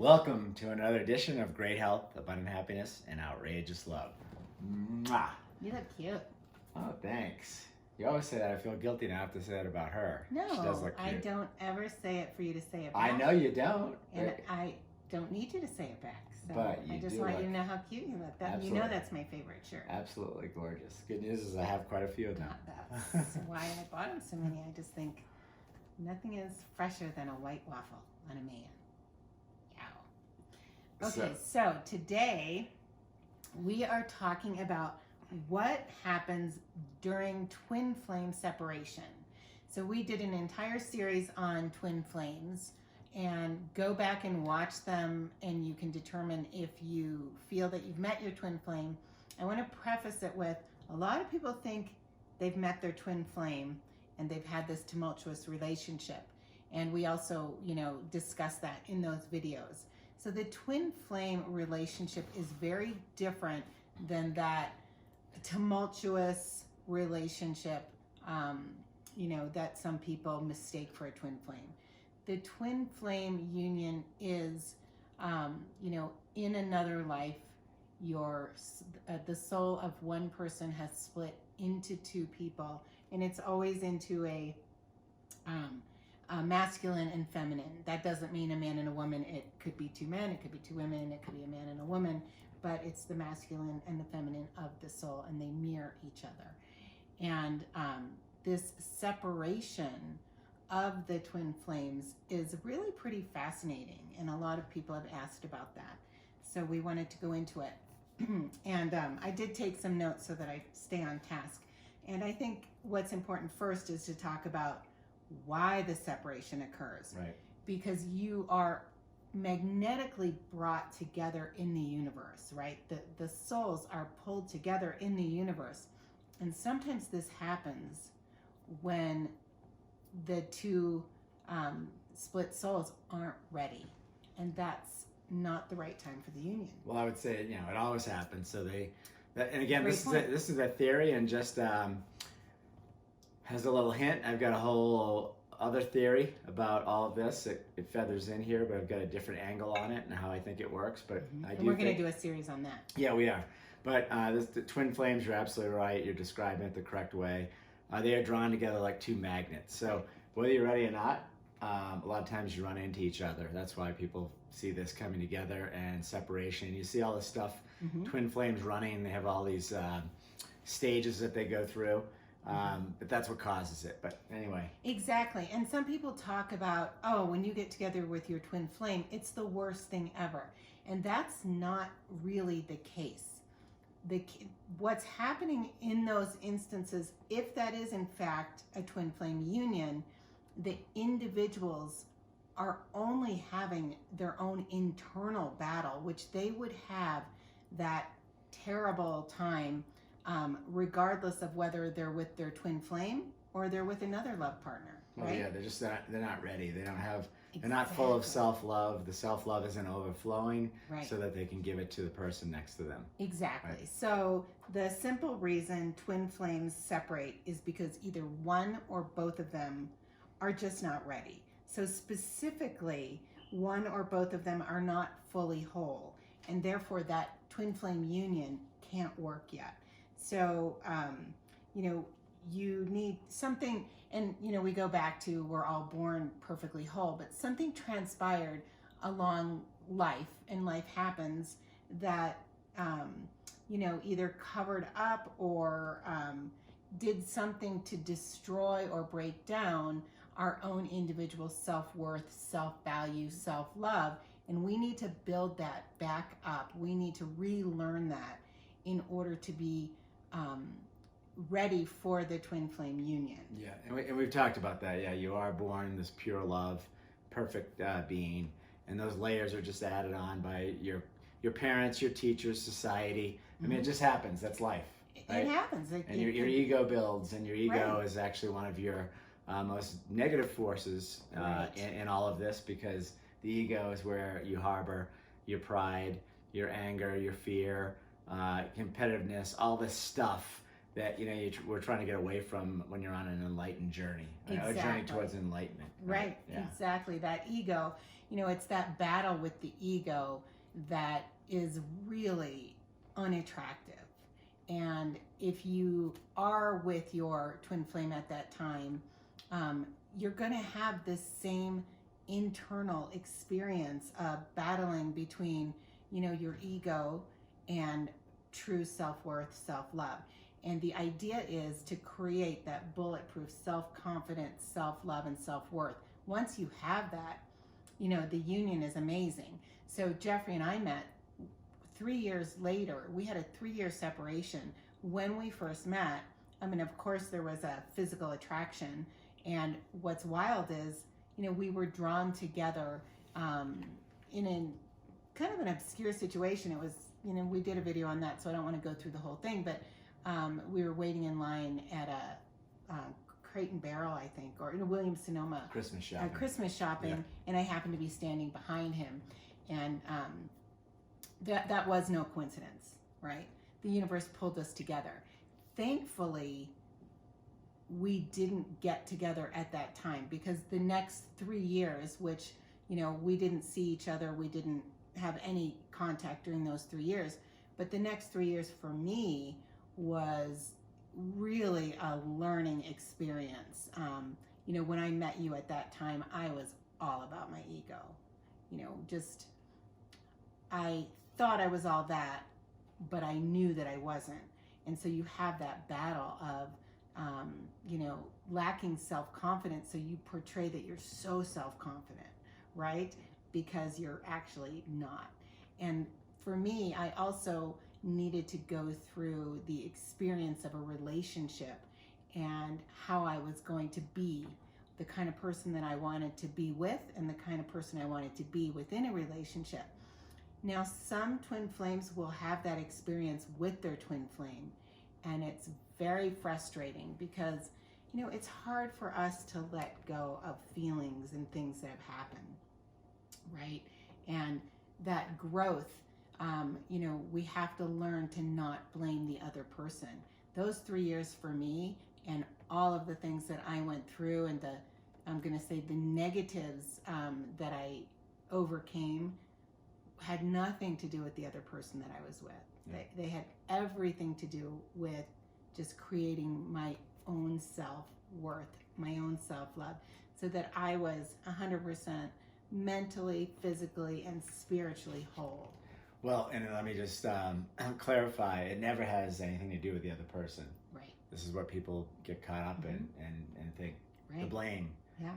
Welcome to another edition of Great Health, Abundant Happiness, and Outrageous Love. Mwah. You look cute. Oh, thanks. You always say that. I feel guilty now I have to say that about her. No, she does look I cute. don't ever say it for you to say it I back. know you don't. And I don't need you to say it back. So But you I just do want look- you to know how cute you look. That, you know that's my favorite shirt. Absolutely gorgeous. Good news is I have quite a few of them. That's why I bought them so many. I just think nothing is fresher than a white waffle on a man. Yow. Okay, so today we are talking about what happens during twin flame separation. So we did an entire series on twin flames, and go back and watch them and you can determine if you feel that you've met your twin flame. I want to preface it with, a lot of people think they've met their twin flame and they've had this tumultuous relationship. And we also, discuss that in those videos. So the twin flame relationship is very different than that tumultuous relationship, that some people mistake for a twin flame. The twin flame union is, in another life, the soul of one person has split into two people, and it's always into a masculine and feminine. That doesn't mean a man and a woman. It could be two men, it could be two women, it could be a man and a woman, but it's the masculine and the feminine of the soul, and they mirror each other. And this separation of the twin flames is really pretty fascinating, and a lot of people have asked about that. So we wanted to go into it. And I did take some notes so that I stay on task. And I think what's important first is to talk about why the separation occurs. Right. Because you are magnetically brought together in the universe, right? The souls are pulled together in the universe. And sometimes this happens when the two split souls aren't ready. And that's not the right time for the union. Well, I would say, it always happens. So and again, Great this is a theory, and just has a little hint. I've got a whole other theory about all of this. It feathers in here, but I've got a different angle on it and how I think it works. But and we're going to do a series on that. Yeah, we are. But the twin flames, you're absolutely right. You're describing it the correct way. They are drawn together like two magnets. So whether you're ready or not, a lot of times you run into each other. That's why people see this coming together and separation. You see all this stuff, twin flames running. They have all these stages that they go through. But that's what causes it. But anyway. Exactly. And some people talk about, when you get together with your twin flame, it's the worst thing ever. And that's not really the case. What's happening in those instances, if that is in fact a twin flame union, the individuals are only having their own internal battle, which they would have that terrible time, regardless of whether they're with their twin flame or they're with another love partner. Right? Well, yeah, they're not ready. They don't have. They're not full of self-love. The self-love isn't overflowing, so that they can give it to the person next to them. Exactly. Right. So the simple reason twin flames separate is because either one or both of them are just not ready. So specifically, one or both of them are not fully whole, and therefore that twin flame union can't work yet. So, you need something, and we go back to, we're all born perfectly whole, but something transpired along life, and life happens that either covered up or did something to destroy or break down our own individual self-worth, self-value, self-love, and we need to build that back up. We need to relearn that in order to be ready for the twin flame union. Yeah, and we've talked about that. Yeah, you are born this pure love, perfect being, and those layers are just added on by your parents, your teachers, society. I mean, it just happens. That's life. Right? It happens. And your ego builds, and your ego is actually one of your most negative forces in all of this, because the ego is where you harbor your pride, your anger, your fear, competitiveness, all this stuff that we're trying to get away from when you're on an enlightened journey, a journey towards enlightenment. Right. Yeah. Exactly. That ego, it's that battle with the ego that is really unattractive. And if you are with your twin flame at that time, you're going to have this same internal experience of battling between, your ego and true self-worth, self-love. And the idea is to create that bulletproof self-confidence, self-love, and self-worth. Once you have that, the union is amazing. So Jeffrey and I met 3 years later. We had a 3-year separation. When we first met, of course there was a physical attraction. And what's wild is, we were drawn together in a kind of an obscure situation. It was, we did a video on that, so I don't want to go through the whole thing, but we were waiting in line at a Crate and Barrel, I think, or in Williams-Sonoma. Christmas shopping. Yeah. And I happened to be standing behind him. And that was no coincidence, right? The universe pulled us together. Thankfully, we didn't get together at that time, because the next 3 years, which, we didn't see each other, we didn't have any contact during those 3 years, but the next 3 years for me was really a learning experience. When I met you at that time, I was all about my ego. I thought I was all that, but I knew that I wasn't. And so you have that battle of, lacking self-confidence. So you portray that you're so self-confident, right? Because you're actually not. And for me, I also needed to go through the experience of a relationship and how I was going to be the kind of person that I wanted to be with and the kind of person I wanted to be within a relationship. Now, some twin flames will have that experience with their twin flame, and it's very frustrating because, it's hard for us to let go of feelings and things that have happened, right? And that growth, we have to learn to not blame the other person. Those 3 years for me and all of the things that I went through and the negatives that I overcame had nothing to do with the other person that I was with. Yeah. They had everything to do with just creating my own self-worth, my own self-love, so that I was 100% mentally, physically, and spiritually whole. Well, and let me just clarify, it never has anything to do with the other person. Right. This is what people get caught up in and think. Right. The blame. Yeah.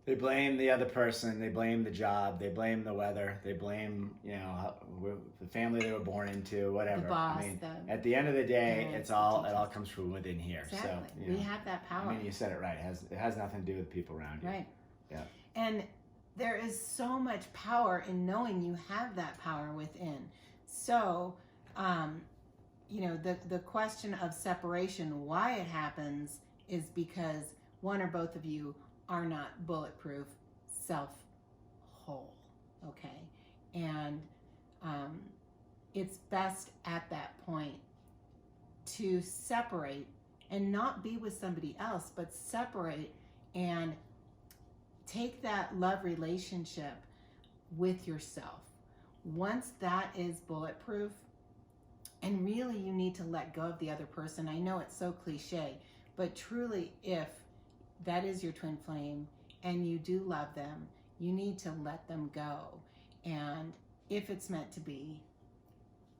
They blame the other person, they blame the job, they blame the weather, they blame, the family they were born into, whatever. The boss, at the end of the day, it all comes from within here. Exactly. So, we have that power. You said it right. It has nothing to do with people around you. Right. Yeah. And there is so much power in knowing you have that power within. So, the question of separation, why it happens, is because one or both of you are not bulletproof, self-whole, okay? And it's best at that point to separate and not be with somebody else, but separate and take that love relationship with yourself. Once that is bulletproof, and really you need to let go of the other person. I know it's so cliche, but truly, if that is your twin flame and you do love them, you need to let them go. And if it's meant to be,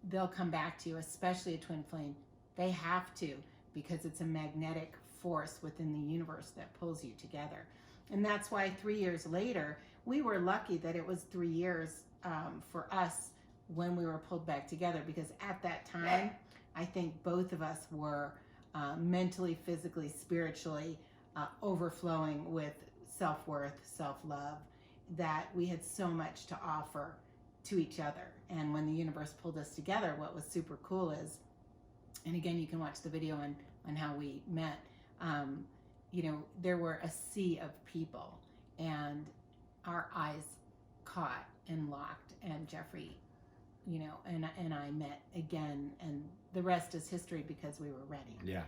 they'll come back to you, especially a twin flame. They have to, because it's a magnetic force within the universe that pulls you together. And that's why 3 years later, we were lucky that it was 3 years for us when we were pulled back together, because at that time, I think both of us were mentally, physically, spiritually overflowing with self-worth, self-love, that we had so much to offer to each other. And when the universe pulled us together, what was super cool is, and again, you can watch the video on how we met, there were a sea of people, and our eyes caught and locked, and Jeffrey, and I met again, and the rest is history because we were ready. Yeah.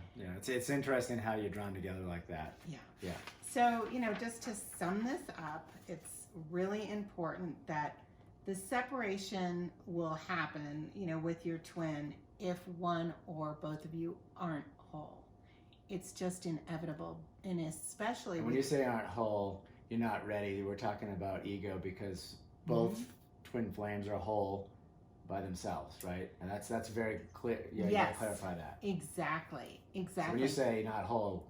It's interesting how you're drawn together like that. Yeah. Yeah. So, just to sum this up, it's really important that the separation will happen, with your twin if one or both of you aren't whole. It's just inevitable, and especially And when you say aren't whole, you're not ready. We're talking about ego because both twin flames are whole by themselves, right? And that's very clear. Yeah, you gotta clarify that. Exactly. So when you say not whole,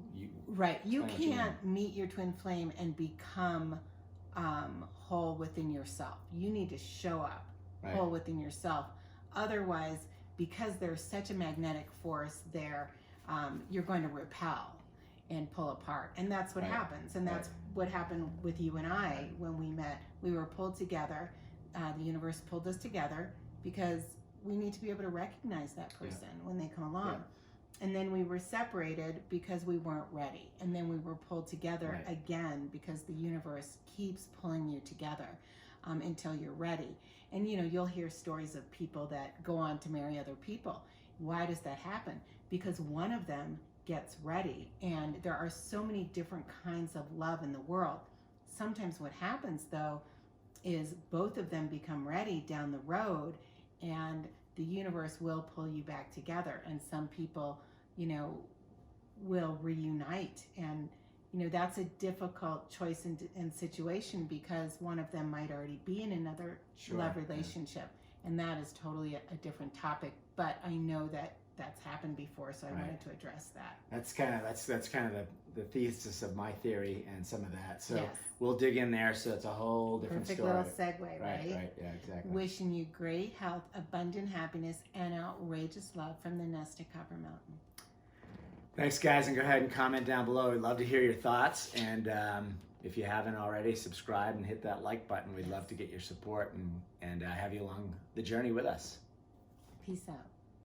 you can't meet your twin flame and become whole within yourself. You need to show up whole within yourself. Otherwise, because there's such a magnetic force there, you're going to repel and pull apart. And that's what happens. And that's what happened with you and I when we met. We were pulled together. The universe pulled us together because we need to be able to recognize that person when they come along. And then we were separated because we weren't ready. And then we were pulled together again because the universe keeps pulling you together until you're ready. And you'll hear stories of people that go on to marry other people. Why does that happen? Because one of them gets ready. And there are so many different kinds of love in the world. Sometimes what happens, though, is both of them become ready down the road, and the universe will pull you back together. And some people, will reunite. And, that's a difficult choice and situation because one of them might already be in another love relationship. And that is totally a different topic. But I know that that's happened before, so I wanted to address that. That's kind of the thesis of my theory and some of that. So we'll dig in there. So it's a whole different Perfect story. Little segue, right? Right. Yeah, exactly. Wishing you great health, abundant happiness, and outrageous love from the nest at Copper Mountain. Thanks, guys, and go ahead and comment down below. We'd love to hear your thoughts, and if you haven't already, subscribe and hit that like button. We'd love to get your support and have you along the journey with us. Peace out.